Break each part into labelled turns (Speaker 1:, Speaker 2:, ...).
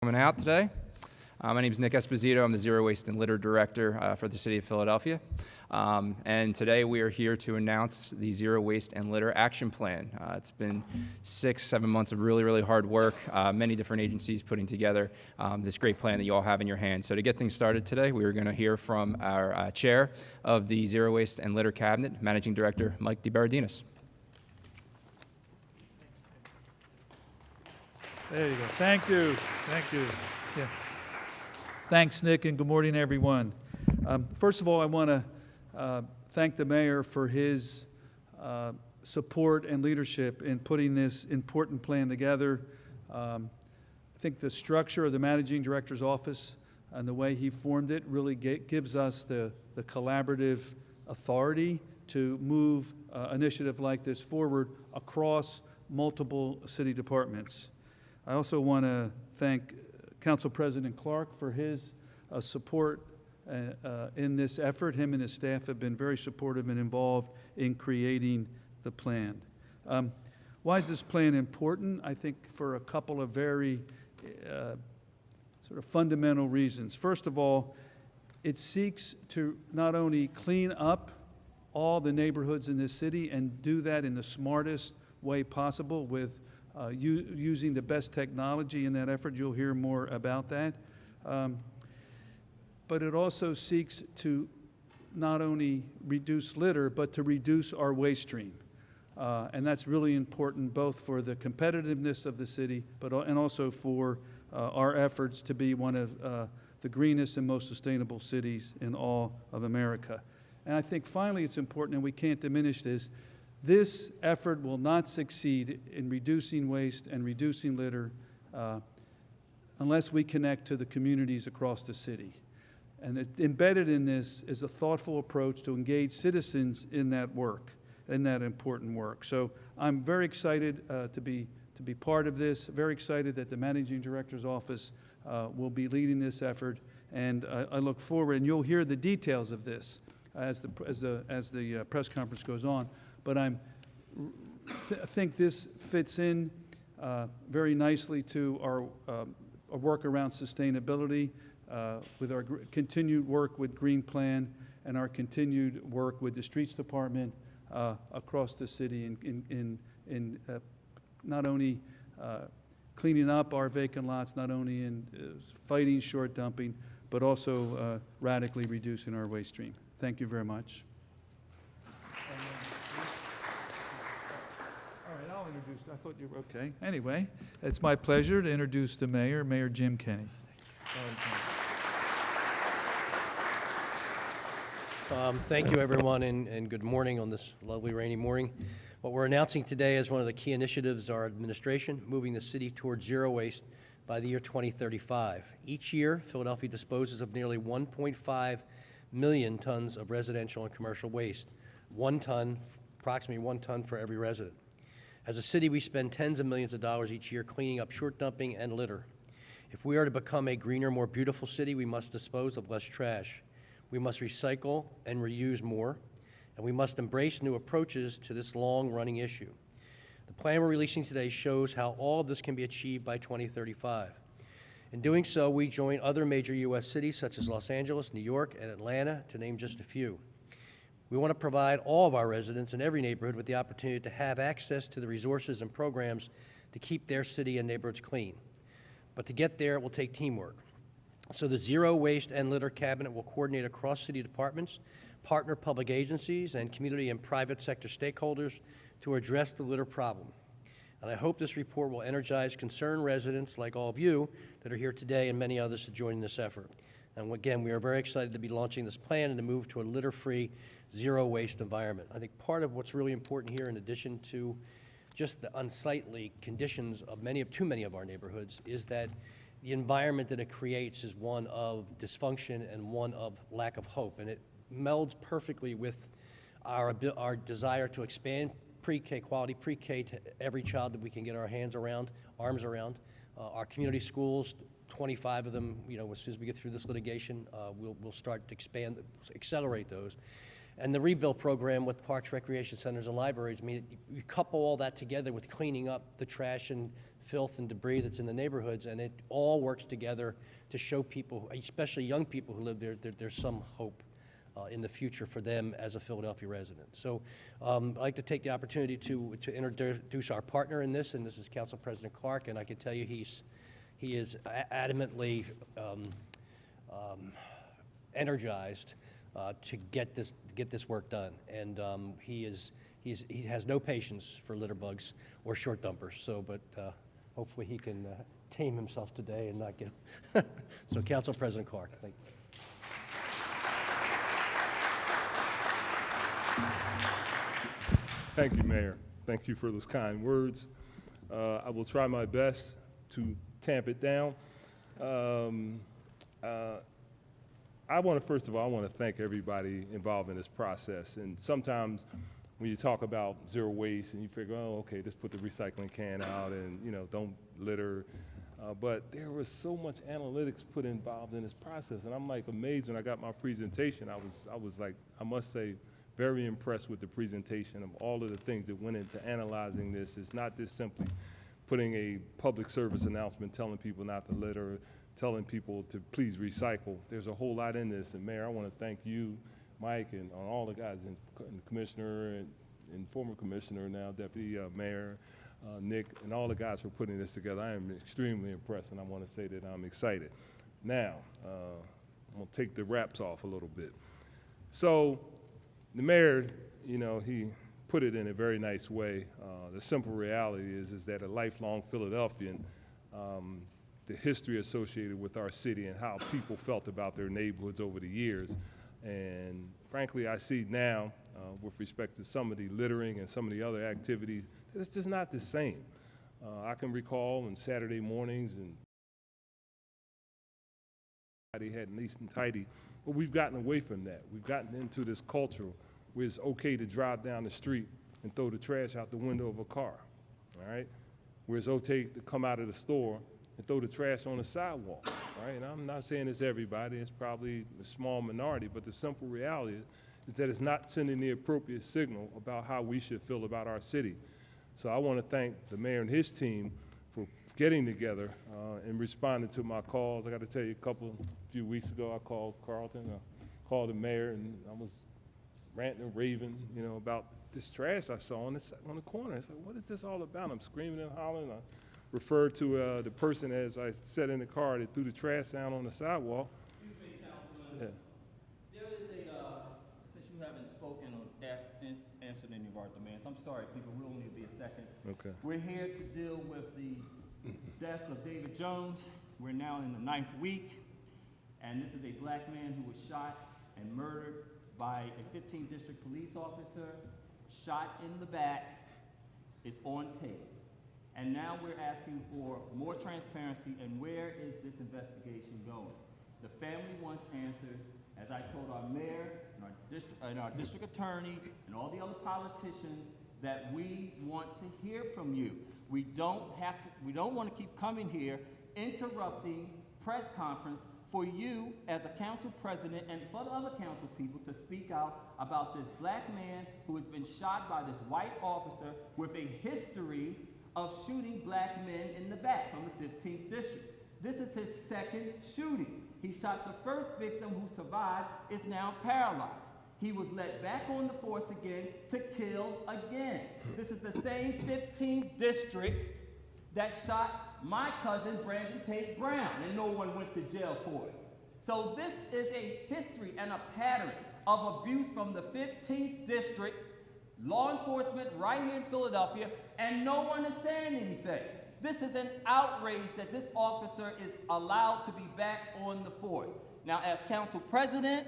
Speaker 1: Coming out today. My name is Nick Esposito. I'm the Zero Waste and Litter Director for the City of Philadelphia. And today we are here to announce the Zero Waste and Litter Action Plan. It's been 6-7 months of really hard work, many different agencies putting together this great plan that you all have in your hands. So to get things started today, we are going to hear from our chair of the Zero Waste and Litter Cabinet, Managing Director Mike DeBerardinis.
Speaker 2: There you go. Thank you. Thank you. Yeah. Thanks, Nick, and good morning, everyone. First of all, I want to thank the mayor for his support and leadership in putting this important plan together. I think the structure of the managing director's office and the way he formed it really gives us the collaborative authority to move initiative like this forward across multiple city departments. I also want to thank Council President Clark for his support in this effort. Him and his staff have been very supportive and involved in creating the plan. Why is this plan important? I think for a couple of very sort of fundamental reasons. First of all, it seeks to not only clean up all the neighborhoods in this city and do that in the smartest way possible with using the best technology in that effort. You'll hear more about that. But it also seeks to not only reduce litter, but to reduce our waste stream. And that's really important both for the competitiveness of the city, and also for our efforts to be one of the greenest and most sustainable cities in all of America. And I think finally it's important, and we can't diminish this, this effort will not succeed in reducing waste and reducing litter unless we connect to the communities across the city. And embedded in this is a thoughtful approach to engage citizens in that work, in that important work. So I'm very excited to be part of this, very excited that the Managing Director's Office will be leading this effort, and I look forward, and you'll hear the details of this as the press conference goes on. But I think this fits in very nicely to our work around sustainability, with our continued work with Green Plan and our continued work with the Streets Department across the city in not only cleaning up our vacant lots, not only in fighting short dumping, but also radically reducing our waste stream. Thank you very much. I'll introduce, I thought you were okay. Anyway, it's my pleasure to introduce the mayor, Mayor Jim Kenney.
Speaker 3: Thank you, everyone, and good morning on this lovely rainy morning. What we're announcing today is one of the key initiatives of our administration, moving the city towards zero waste by the year 2035. Each year, Philadelphia disposes of nearly 1.5 million tons of residential and commercial waste. Approximately 1 ton for every resident. As a city, we spend tens of millions of dollars each year cleaning up short dumping and litter. If we are to become a greener, more beautiful city, we must dispose of less trash. We must recycle and reuse more, and we must embrace new approaches to this long-running issue. The plan we're releasing today shows how all of this can be achieved by 2035. In doing so, we join other major U.S. cities such as Los Angeles, New York, and Atlanta, to name just a few. We want to provide all of our residents in every neighborhood with the opportunity to have access to the resources and programs to keep their city and neighborhoods clean. But to get there, it will take teamwork. So the Zero Waste and Litter Cabinet will coordinate across city departments, partner public agencies, and community and private sector stakeholders to address the litter problem. And I hope this report will energize concerned residents like all of you that are here today and many others to join in this effort. And again, we are very excited to be launching this plan and to move to a litter-free, zero-waste environment. I think part of what's really important here, in addition to just the unsightly conditions of too many of our neighborhoods, is that the environment that it creates is one of dysfunction and one of lack of hope. And it melds perfectly with our desire to expand pre-K, quality pre-K to every child that we can get our arms around. Our community schools, 25 of them, as soon as we get through this litigation, we'll start to accelerate those. And the rebuild program with parks, recreation centers, and libraries, I mean, you couple all that together with cleaning up the trash and filth and debris that's in the neighborhoods, and it all works together to show people, especially young people who live there, there's some hope in the future for them as a Philadelphia resident. So I'd like to take the opportunity to introduce our partner in this, and this is Council President Clark, and I can tell you he is adamantly energized to get this work done, and he has no patience for litter bugs or short dumpers. So, but hopefully he can tame himself today and not get. So, Council President Clark, thank you.
Speaker 4: Thank you, Mayor. Thank you for those kind words. I will try my best to tamp it down. First of all, I want to thank everybody involved in this process. And sometimes when you talk about zero waste and you figure, oh, okay, just put the recycling can out and, don't litter. But there was so much analytics put involved in this process. And I'm like amazed when I got my presentation. I was like, I must say, very impressed with the presentation of all of the things that went into analyzing this. It's not just simply putting a public service announcement telling people not to litter, telling people to please recycle. There's a whole lot in this. And Mayor, I want to thank you, Mike, and all the guys, and the Commissioner and former Commissioner, now Deputy Mayor, Nick, and all the guys for putting this together. I am extremely impressed, and I want to say that I'm excited. Now, I'm going to take the wraps off a little bit. So, the mayor, he put it in a very nice way. The simple reality is that a lifelong Philadelphian, the history associated with our city and how people felt about their neighborhoods over the years. And frankly, I see now, with respect to some of the littering and some of the other activities, that it's just not the same. I can recall on Saturday mornings and they had nice and tidy, but we've gotten away from that. We've gotten into this culture where it's okay to drive down the street and throw the trash out the window of a car, all right? Where it's okay to come out of the store and throw the trash on the sidewalk, right? And I'm not saying it's everybody, it's probably a small minority, but the simple reality is that it's not sending the appropriate signal about how we should feel about our city. So I want to thank the mayor and his team for getting together and responding to my calls. I got to tell you, a few weeks ago, I called Carlton, I called the mayor, and I was ranting and raving, about this trash I saw on the corner. It's like, what is this all about? I'm screaming and hollering. I referred to the person as I sat in the car that threw the trash down on the sidewalk.
Speaker 5: Excuse me, Councilman.
Speaker 4: Yeah.
Speaker 5: There is since you haven't spoken or answered any of our demands, I'm sorry, people, we'll only be a second.
Speaker 4: Okay.
Speaker 5: We're here to deal with the death of David Jones. We're now in the 9th week, and this is a black man who was shot and murdered by a 15th District police officer, shot in the back. It's on tape. And now we're asking for more transparency, and where is this investigation going? The family wants answers. As I told our mayor and our district attorney and all the other politicians, that we want to hear from you. We don't want to keep coming here interrupting press conference for you as a council president and for the other council people to speak out about this black man who has been shot by this white officer with a history of shooting black men in the back from the 15th district. This is his second shooting. He shot the first victim who survived, is now paralyzed. He was let back on the force again to kill again. This is the same 15th district that shot my cousin Brandon Tate Brown, and no one went to jail for it. So this is a history and a pattern of abuse from the 15th district, law enforcement right here in Philadelphia, and no one is saying anything. This is an outrage that this officer is allowed to be back on the force. Now, as council president,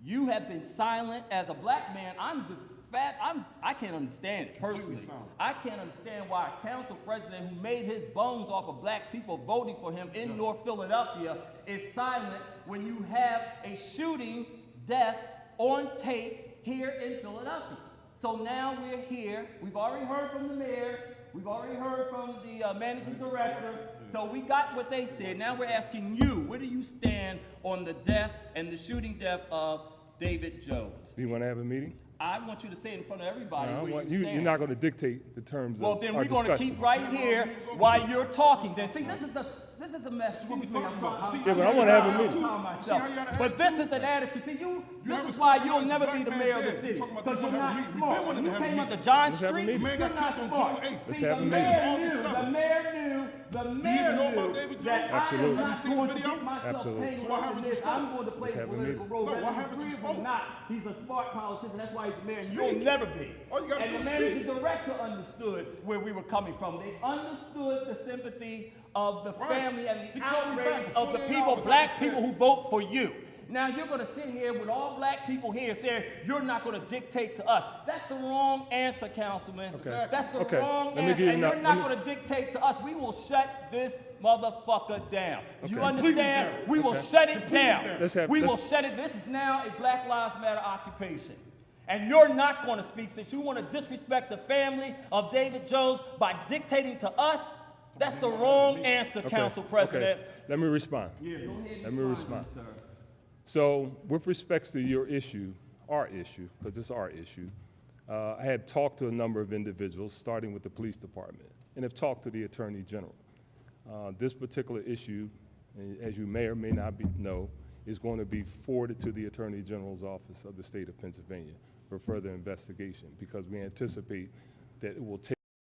Speaker 5: you have been silent. As a black man, I can't understand it personally. I can't understand why a council president who made his bones off of black people voting for him in North Philadelphia is silent when you have a shooting death on tape here in Philadelphia. So now we're here. We've already heard from the mayor. We've already heard from the managing director. So we got what they said. Now we're asking you, where do you stand on the death and the shooting death of David Jones?
Speaker 4: Do you want to have a meeting?
Speaker 5: I want you to say it in front of everybody
Speaker 4: I
Speaker 5: where
Speaker 4: want-
Speaker 5: you
Speaker 4: You're
Speaker 5: stand.
Speaker 4: not going to dictate the terms
Speaker 5: Well,
Speaker 4: of
Speaker 5: then
Speaker 4: our
Speaker 5: we're going to
Speaker 4: discussion.
Speaker 5: keep right here while you're talking. Then see, this is the mess.
Speaker 6: what we
Speaker 5: Excuse me,
Speaker 6: talking about. See,
Speaker 4: Yeah, but I
Speaker 6: see
Speaker 4: wanna
Speaker 6: how
Speaker 4: have a
Speaker 6: you
Speaker 4: meeting.
Speaker 6: calm
Speaker 5: myself.
Speaker 6: See how you got an
Speaker 5: But this
Speaker 6: attitude?
Speaker 5: is an attitude. See,
Speaker 6: You
Speaker 5: this
Speaker 6: haven't
Speaker 5: is why
Speaker 6: spoken
Speaker 5: you'll
Speaker 6: out.
Speaker 5: never
Speaker 6: Black
Speaker 5: be the
Speaker 6: man
Speaker 5: mayor of the
Speaker 6: dead.
Speaker 5: city.
Speaker 6: You talking about
Speaker 5: Because
Speaker 6: you
Speaker 5: you're
Speaker 6: wanna have a
Speaker 5: not
Speaker 6: meeting.
Speaker 5: smart.
Speaker 6: We been
Speaker 5: When
Speaker 6: wanting
Speaker 5: you
Speaker 6: to have a
Speaker 5: came up to
Speaker 6: meeting.
Speaker 5: John
Speaker 4: Let's have a
Speaker 5: Street,
Speaker 4: meeting.
Speaker 6: Man
Speaker 5: you're
Speaker 6: got
Speaker 5: not
Speaker 6: kicked on
Speaker 5: smart.
Speaker 6: June 8th.
Speaker 4: Let's
Speaker 5: See,
Speaker 4: have
Speaker 5: the
Speaker 4: a meeting.
Speaker 5: mayor
Speaker 6: All
Speaker 5: knew,
Speaker 6: this
Speaker 5: the
Speaker 6: summer.
Speaker 5: mayor knew, the mayor
Speaker 6: even know about
Speaker 5: knew
Speaker 6: David
Speaker 5: that
Speaker 6: Jones?
Speaker 5: I
Speaker 4: Absolutely.
Speaker 5: am
Speaker 6: Have you
Speaker 5: not
Speaker 6: seen the
Speaker 5: going to
Speaker 6: video?
Speaker 5: get myself
Speaker 4: Absolutely.
Speaker 5: tangled
Speaker 6: So why
Speaker 5: up in
Speaker 6: haven't you
Speaker 5: this.
Speaker 6: spoken?
Speaker 5: I'm going to play
Speaker 4: Let's
Speaker 5: a
Speaker 4: have a
Speaker 5: political
Speaker 4: meeting.
Speaker 5: role.
Speaker 6: No,
Speaker 5: That
Speaker 6: why
Speaker 5: is
Speaker 6: haven't you
Speaker 5: agreeable or
Speaker 6: spoken?
Speaker 5: not. He's a smart politician. That's why he's mayor. And
Speaker 6: Speak.
Speaker 5: you'll never be.
Speaker 6: All you gotta
Speaker 5: And
Speaker 6: do
Speaker 5: the
Speaker 6: is
Speaker 5: managing
Speaker 6: speak.
Speaker 5: director understood where we were coming from. They understood the sympathy of the
Speaker 6: Right.
Speaker 5: family and
Speaker 6: He
Speaker 5: the
Speaker 6: called me back
Speaker 5: outrage
Speaker 6: for
Speaker 5: of the
Speaker 6: 48
Speaker 5: people,
Speaker 6: hours,
Speaker 5: black
Speaker 6: like I said.
Speaker 5: people who vote for you. Now you're going to sit here with all black people here and say, you're not going to dictate to us. That's the wrong answer, Councilman.
Speaker 6: Exactly.
Speaker 5: That's the
Speaker 4: Okay.
Speaker 5: wrong
Speaker 4: Let me
Speaker 5: answer.
Speaker 4: give you
Speaker 5: And you're
Speaker 4: let
Speaker 5: not
Speaker 4: me-
Speaker 5: going to dictate to us. We will shut this motherfucker down. Do you
Speaker 4: Okay.
Speaker 5: understand?
Speaker 6: down.
Speaker 5: We will shut it down.
Speaker 4: Let's
Speaker 5: We will
Speaker 4: let's-
Speaker 5: shut it. This is now a Black Lives Matter occupation. And you're not going to speak since you want to disrespect the family of David Jones by dictating to us. That's the wrong answer,
Speaker 4: Okay,
Speaker 5: Council
Speaker 4: okay.
Speaker 5: President.
Speaker 4: Let me respond. Let me respond. So with respects to your issue, our issue, because it's our issue, I had talked to a number of individuals, starting with the police department, and have talked to the Attorney General. This particular issue, as you may or may not know, is going to be forwarded to the Attorney General's office of the state of Pennsylvania for further investigation, because we anticipate that it will take